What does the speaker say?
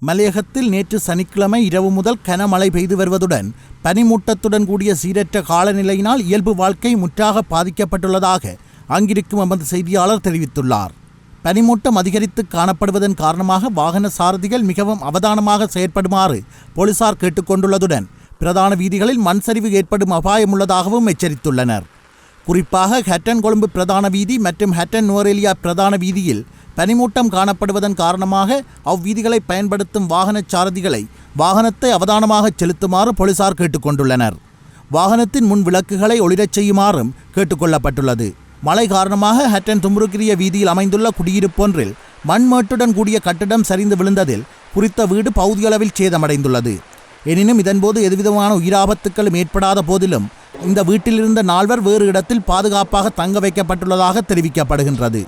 மலையகத்தில் நேற்று சனிக்கிழமை இரவு முதல் கனமழை பெய்து வருவதுடன் பனிமூட்டத்துடன் கூடிய சீரற்ற காலநிலையினால் இயல்பு வாழ்க்கை முற்றாக பாதிக்கப்பட்டுள்ளதாக அங்கிருக்கும் எமது செய்தியாளர் தெரிவித்துள்ளார். பனிமூட்டம் அதிகரித்து காணப்படுவதன் காரணமாக வாகன சாரதிகள் மிகவும் அவதானமாக செயற்படுமாறு போலீசார் கேட்டுக்கொண்டுள்ளதுடன் பிரதான வீதிகளில் மண் சரிவு ஏற்படும் அபாயம் உள்ளதாகவும் எச்சரித்துள்ளனர். குறிப்பாக ஹட்டன் கொழும்பு பிரதான வீதி மற்றும் ஹட்டன் நுவரெலியா பிரதான வீதியில் பனிமூட்டம் காணப்படுவதன் காரணமாக அவ்வீதிகளை பயன்படுத்தும் வாகன சாரதிகளை வாகனத்தை அவதானமாக செலுத்துமாறு போலீசார் கேட்டுக்கொண்டுள்ளனர். வாகனத்தின் முன் விளக்குகளை ஒளிரச் செய்யுமாறும் கேட்டுக்கொள்ளப்பட்டுள்ளது. மழை காரணமாக ஹட்டன் தும்புருக்கிரிய வீதியில் அமைந்துள்ள குடியிருப்பொன்றில் மண்மேட்டுடன் கூடிய கட்டிடம் சரிந்து விழுந்ததில் குறித்த வீடு பகுதியளவில் சேதமடைந்துள்ளது. எனினும் இதன்போது எதுவிதமான உயிராபத்துக்களும் ஏற்படாத போதிலும் இந்த வீட்டிலிருந்த 4 வேறு இடத்தில் பாதுகாப்பாக தங்க வைக்கப்பட்டுள்ளதாக தெரிவிக்கப்படுகின்றது.